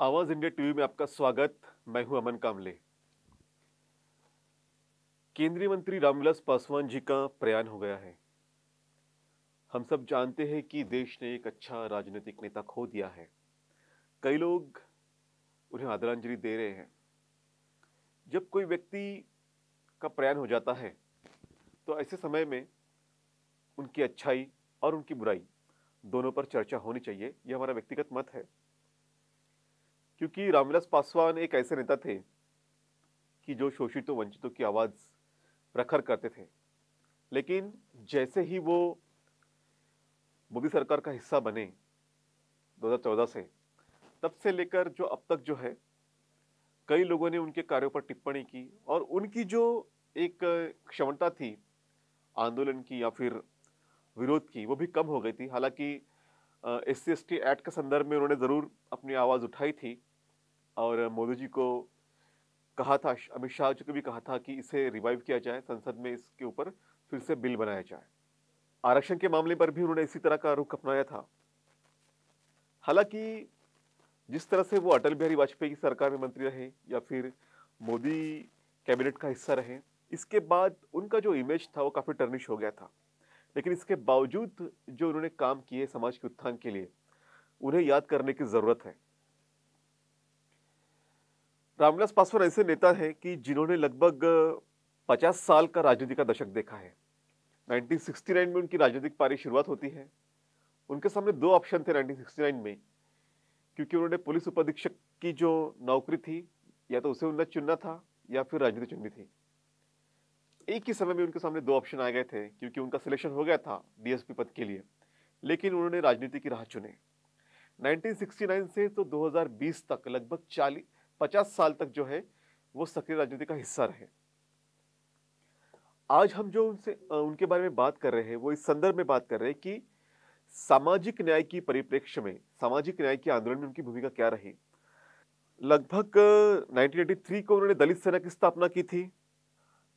आवाज India TV में आपका स्वागत। मैं हूं अमन कामले। केंद्रीय मंत्री रामविलास पासवान जी का प्रयाण हो गया है। हम सब जानते हैं कि देश ने एक अच्छा राजनीतिक नेता खो दिया है। कई लोग उन्हें आदरांजलि दे रहे हैं। जब कोई व्यक्ति का प्रयाण हो जाता है तो ऐसे समय में उनकी अच्छाई और उनकी बुराई दोनों पर चर्चा होनी चाहिए। यह हमारा व्यक्तिगत मत है, क्योंकि रामविलास पासवान एक ऐसे नेता थे कि जो शोषितों वंचितों की आवाज प्रखर करते थे। लेकिन जैसे ही वो मोदी सरकार का हिस्सा बने 2014 से, तब से लेकर जो अब तक जो है, कई लोगों ने उनके कार्यों पर टिप्पणी की और उनकी जो एक क्षमता थी आंदोलन की या फिर विरोध की, वो भी कम हो गई थी। हालांकि SC/ST एक्ट के संदर्भ में उन्होंने जरूर अपनी आवाज उठाई थी और मोदी जी को कहा था, अमित शाह जी को भी कहा था कि इसे रिवाइव किया जाए, संसद में इसके ऊपर फिर से बिल बनाया जाए। आरक्षण के मामले पर भी उन्होंने इसी तरह का रुख अपनाया था। हालांकि जिस तरह से वो अटल बिहारी वाजपेयी की सरकार में मंत्री रहे या फिर मोदी कैबिनेट का हिस्सा रहे, इसके बाद उनका जो इमेज था वो काफी टर्निश हो गया था। लेकिन इसके बावजूद जो उन्होंने काम किए समाज के उत्थान के लिए, उन्हें याद करने की जरूरत है। रामविलास पासवान ऐसे नेता है कि जिन्होंने लगभग 50 साल का राजनीति का दशक देखा है। 1969 में उनकी राजनीतिक पारी शुरुआत होती है। उनके सामने दो ऑप्शन थे 1969 में, क्योंकि उन्होंने पुलिस उपाधीक्षक की जो नौकरी थी, या तो उसे उन्नत चुनना था या फिर राजनीति चुननी थी। एक ही समय में उनके सामने दो ऑप्शन आ गए थे, क्योंकि उनका सिलेक्शन हो गया था डीएसपी पद के लिए। लेकिन उन्होंने राजनीति की राह चुने। 1969 से तो 2020 तक लगभग 50 साल तक जो है वो सक्रिय राजनीति का हिस्सा रहे। आज हम जो उनके बारे में बात कर रहे हैं, वो इस संदर्भ में बात कर रहे हैं कि सामाजिक न्याय की परिप्रेक्ष्य में, सामाजिक न्याय के आंदोलन में उनकी भूमिका क्या रही। लगभग 1983 को उन्होंने दलित सेना की स्थापना की थी।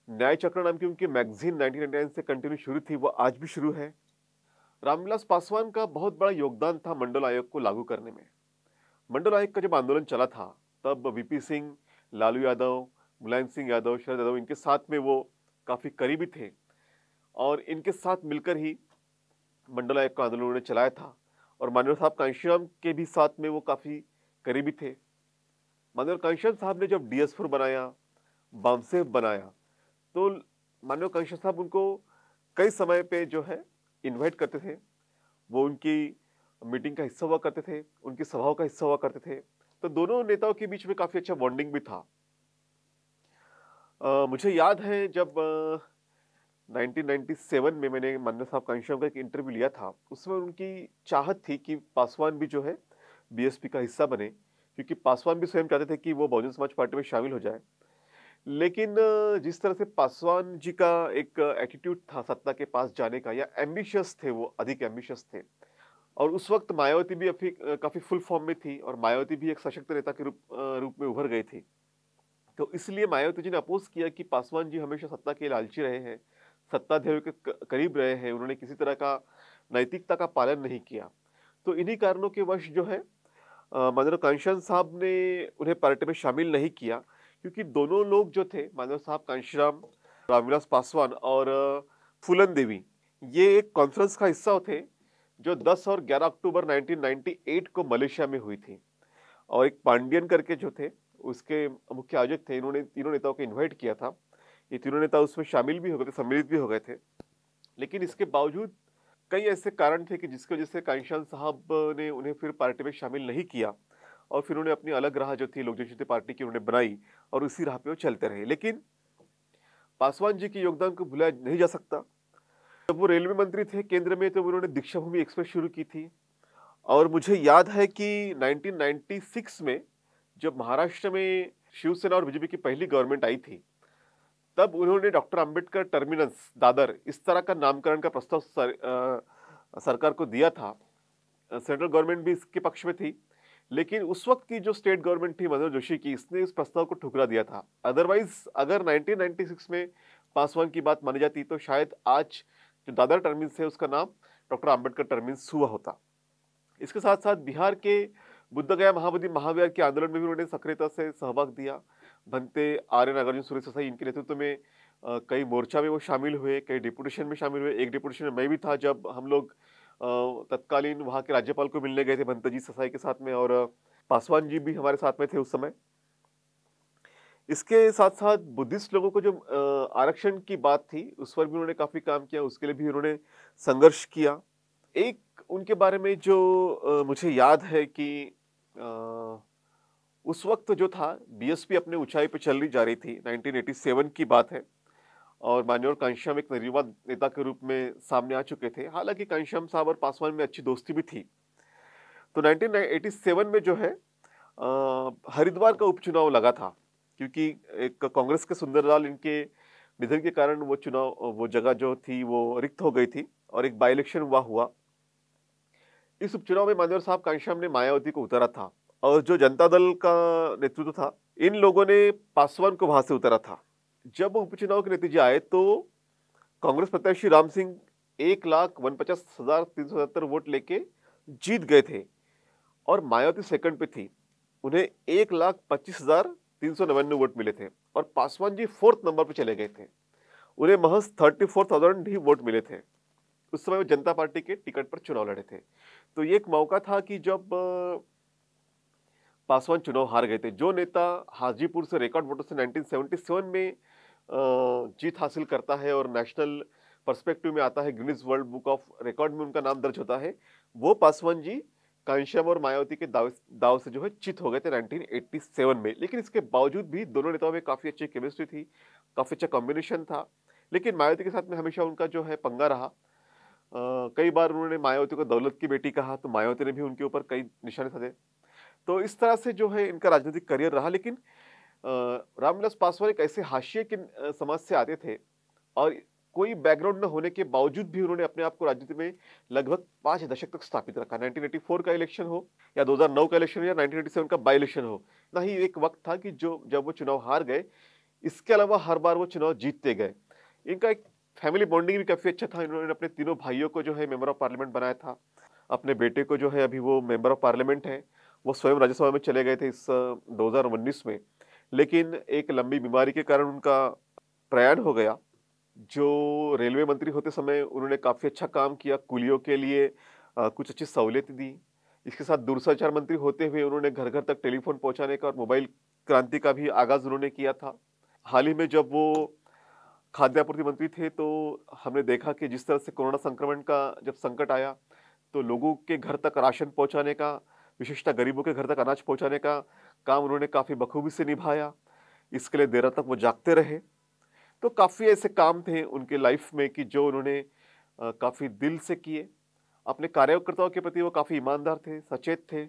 न्याय चक्र नाम की उनकी मैगजीन 1999 से कंटिन्यू शुरू थी, वो आज भी शुरू है। रामविलास पासवान का बहुत बड़ा योगदान था मंडल आयोग को लागू करने में। मंडल आयोग का जब आंदोलन चला था, तब वीपी सिंह, लालू यादव, मुलायम सिंह यादव, शरद यादव, इनके साथ में वो काफी करीबी थे और इनके साथ मिलकर ही मंडल आयोग का आंदोलन उन्होंने चलाया था। और माननीय साहब कांशीराम के भी साथ में वो काफी करीबी थे। माननीय कांशीराम साहब ने जब DS4 बनाया, बामसेफ बनाया, तो माननीय कांशीराम साहब उनको कई समय पे जो है इनवाइट करते थे। वो उनकी मीटिंग का हिस्सा हुआ करते थे, उनकी सभाओं का हिस्सा हुआ करते थे। तो दोनों नेताओं के बीच में काफी अच्छा बॉन्डिंग भी था। मुझे याद है जब 1997 में मैंने माननीय साहब कांशीराम का एक इंटरव्यू लिया था। उसमें उनकी चाहत थी कि पासवान भी जो है बीएसपी का हिस्सा बने, क्योंकि पासवान भी स्वयं चाहते थे कि वो बहुजन समाज पार्टी में शामिल हो जाए। लेकिन जिस तरह से पासवान जी का एक एटीट्यूड था सत्ता के पास जाने का, या एम्बिशियस थे, वो अधिक एम्बिशियस थे। और उस वक्त मायावती भी काफी फुल फॉर्म में थी और मायावती भी एक सशक्त नेता के रूप में उभर गई थी। तो इसलिए मायावती जी ने अपोज किया कि पासवान जी हमेशा सत्ता के लालची रहे हैं, सत्ताधारियों के करीब रहे हैं, उन्होंने किसी तरह का नैतिकता का पालन नहीं किया। तो इन्हीं कारणों के वश जो है माननीय कांशीराम साहब ने उन्हें पार्टी में शामिल नहीं किया, क्योंकि दोनों लोग जो थे, माननीय साहब कांशीराम, रामविलास पासवान और फूलन देवी, ये एक कॉन्फ्रेंस का हिस्सा थे जो 10 और 11 अक्टूबर 1998 को मलेशिया में हुई थी। और एक पांडियन करके जो थे, उसके मुख्य आयोजक थे। इन्होंने तीनों नेताओं को इनवाइट किया था। ये तीनों नेता उसमें शामिल भी हो गए थे, सम्मिलित भी हो गए थे। लेकिन इसके बावजूद कई ऐसे कारण थे कि जिसकी वजह से कांशीराम साहब ने उन्हें फिर पार्टी में शामिल नहीं किया और फिर उन्हें अपनी अलग राह जो थी लोक जनशक्ति पार्टी की उन्होंने बनाई और उसी राह पे वो चलते रहे। लेकिन पासवान जी के योगदान को भुलाया नहीं जा सकता। जब वो रेलवे मंत्री थे केंद्र में, तो उन्होंने दीक्षाभूमि एक्सप्रेस शुरू की थी। और मुझे याद है कि 1996 में जब महाराष्ट्र में शिवसेना और बीजेपी की पहली गवर्नमेंट आई थी, तब उन्होंने डॉक्टर अंबेडकर टर्मिनस दादर इस तरह का नामकरण का प्रस्ताव सरकार को दिया था। सेंट्रल गवर्नमेंट भी इसके पक्ष में थी, लेकिन उस वक्त की जो स्टेट गवर्नमेंट थी मनोहर जोशी की, इसने इस प्रस्ताव को ठुकरा दिया था। अदरवाइज अगर 1996 में पासवान की बात मानी जाती, तो शायद आज जो दादर टर्मिनस है उसका नाम डॉक्टर अंबेडकर टर्मिनस हुआ होता। इसके साथ साथ बिहार के बुद्ध गया महाविहार के आंदोलन में भी उन्होंने सक्रियता से सहभाग दिया। भंते आर्य नागार्जुन सूर्यससाई इनके नेतृत्व में कई मोर्चा में वो शामिल हुए, कई डिपुटेशन में शामिल हुए। एक डिपुटेशन में मैं भी था जब हम लोग तत्कालीन वहाँ के राज्यपाल को मिलने गए थे भंते जी ससाई के साथ में, और पासवान जी भी हमारे साथ में थे उस समय। इसके साथ-साथ बुद्धिस्ट लोगों को जो आरक्षण की बात थी, उस पर भी उन्होंने काफ़ी काम किया, उसके लिए भी उन्होंने संघर्ष किया। एक उनके बारे में जो मुझे याद है कि अ, उस वक़्त जो था बीएसपी अपने ऊँचाई पे चली जा रही थी, 1987 की बात है, और मान्यवर घनश्याम एक निर्विवाद नेता के रूप में सामने आ चुके थे। हालाँकि घनश्याम साहब और पासवान में अच्छी दोस्ती भी थी। तो 1987 में जो है हरिद्वार का उपचुनाव लगा था, क्योंकि एक कांग्रेस के सुंदरलाल इनके निधन के कारण वो जगह जो थी वो रिक्त हो गई थी, और एक बाई इलेक्शन हुआ। इस उपचुनाव में मान्यवर साहब घनश्याम ने मायावती को उतारा था, और जो जनता दल का नेतृत्व था, इन लोगों ने पासवान को वहां से उतारा था। जब उपचुनाव के नतीजे आए तो कांग्रेस प्रत्याशी राम सिंह 1,49,377 वोट लेके जीत गए थे, और मायावती सेकंड पे थी। उन्हें 1,25,399 वोट मिले थे, और पासवान जी फोर्थ नंबर पे चले गए थे। उन्हें महज 34,000 ही वोट मिले थे। उस समय वो जनता पार्टी के टिकट पर चुनाव लड़े थे। तो ये एक मौका था कि जब पासवान चुनाव हार गए थे। जो नेता हाजीपुर से रिकॉर्ड वोटों से 1977 में जीत हासिल करता है और नेशनल पर्सपेक्टिव में आता है, Guinness world book of record में उनका नाम दर्ज होता है, वो पासवान जी घनश्याम और मायावती के दाव से जो है चित हो गए थे 1987 में। लेकिन इसके बावजूद भी दोनों नेताओं में काफी अच्छी केमिस्ट्री थी, काफी अच्छा कॉम्बिनेशन था। लेकिन मायावती के साथ में हमेशा उनका जो है पंगा रहा। कई बार उन्होंने मायावती को दौलत की बेटी कहा, तो मायावती ने भी उनके ऊपर कई निशाने साधे। तो इस तरह से जो है इनका राजनीतिक करियर रहा। लेकिन रामविलास पासवान एक ऐसे हाशिए के समाज से आते थे, और कोई बैकग्राउंड न होने के बावजूद भी उन्होंने अपने आप को राजनीति में लगभग 5 दशक तक स्थापित रखा। 1984 का इलेक्शन हो, या 2009 का इलेक्शन हो, या 1987 का बाई इलेक्शन हो, ना ही एक वक्त था कि जब वो चुनाव हार गए। इसके अलावा हर बार वो चुनाव जीतते गए। इनका एक फैमिली बॉन्डिंग भी काफी अच्छा था। इन्होंने अपने तीनों भाइयों को जो है मेंबर ऑफ पार्लियामेंट बनाया था। अपने बेटे को जो है अभी वो मेंबर ऑफ पार्लियामेंट है। वो स्वयं राज्यसभा में चले गए थे इस 2019 में, लेकिन एक लंबी बीमारी के कारण उनका प्रयाण हो गया। जो रेलवे मंत्री होते समय उन्होंने काफ़ी अच्छा काम किया, कुलियों के लिए कुछ अच्छी सहूलियत दी। इसके साथ दूरसंचार मंत्री होते हुए उन्होंने घर-घर तक टेलीफ़ोन पहुँचाने का और मोबाइल क्रांति का भी आगाज़ उन्होंने किया था। हाल ही में जब वो खाद्य आपूर्ति मंत्री थे, तो हमने देखा कि जिस तरह से कोरोना संक्रमण का जब संकट आया, तो लोगों के घर तक राशन पहुँचाने का, विशेषतः गरीबों के घर तक अनाज पहुँचाने का काम उन्होंने काफ़ी बखूबी से निभाया। इसके लिए देर रात तक वो जागते रहे। तो काफ़ी ऐसे काम थे उनके लाइफ में कि जो उन्होंने काफ़ी दिल से किए। अपने कार्यकर्ताओं के प्रति वो काफ़ी ईमानदार थे, सचेत थे।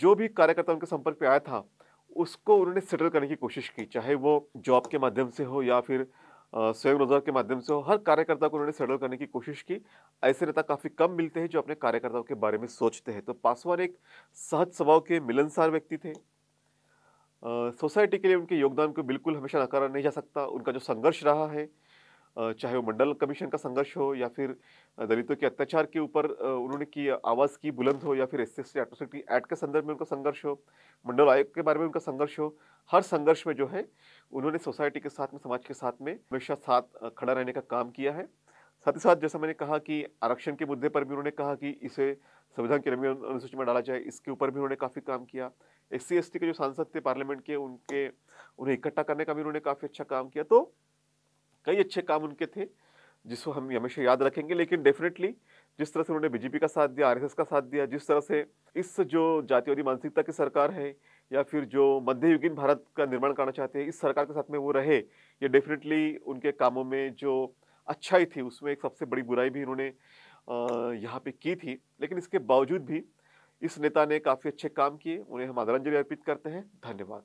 जो भी कार्यकर्ता उनके संपर्क पे आया था, उसको उन्होंने सेटल करने की कोशिश की, चाहे वो जॉब के माध्यम से हो या फिर स्वयं रोज़गार के माध्यम से हो। हर कार्यकर्ता को उन्होंने सेटल करने की कोशिश की। ऐसे नेता काफ़ी कम मिलते हैं जो अपने कार्यकर्ताओं के बारे में सोचते हैं। तो पासवान एक सहज स्वभाव के मिलनसार व्यक्ति थे। सोसाइटी के लिए उनके योगदान को बिल्कुल हमेशा नकारा नहीं जा सकता। उनका जो संघर्ष रहा है, चाहे वो मंडल कमीशन का संघर्ष हो, या फिर दलितों के अत्याचार के ऊपर उन्होंने की आवाज़ की बुलंद हो, या फिर एससी एट्रोसिटी एक्ट के संदर्भ में उनका संघर्ष हो, मंडल आयोग के बारे में उनका संघर्ष हो। हर संघर्ष में जो है उन्होंने सोसाइटी के साथ में, समाज के साथ में हमेशा साथ खड़ा रहने का काम किया है। साथ ही साथ जैसा मैंने कहा कि आरक्षण के मुद्दे पर भी उन्होंने कहा कि इसे संविधान की नवीं अनुसूची में डाला जाए, इसके ऊपर भी उन्होंने काफ़ी काम किया। एससी एसटी के जो सांसद थे पार्लियामेंट के, उन्हें इकट्ठा करने का भी उन्होंने काफ़ी अच्छा काम किया। तो कई अच्छे काम उनके थे, जिसको हम हमेशा याद रखेंगे। लेकिन डेफ़िनेटली जिस तरह से उन्होंने बीजेपी का साथ दिया, आरएसएस का साथ दिया, जिस तरह से इस जो जातिवादी मानसिकता की सरकार है, या फिर जो मध्ययुगीन भारत का निर्माण करना चाहते हैं, इस सरकार के साथ में वो रहे, ये डेफ़िनेटली उनके कामों में जो अच्छाई थी, उसमें एक सबसे बड़ी बुराई भी इन्होंने यहाँ पे की थी। लेकिन इसके बावजूद भी इस नेता ने काफ़ी अच्छे काम किए। उन्हें हम आदरांजलि अर्पित करते हैं। धन्यवाद।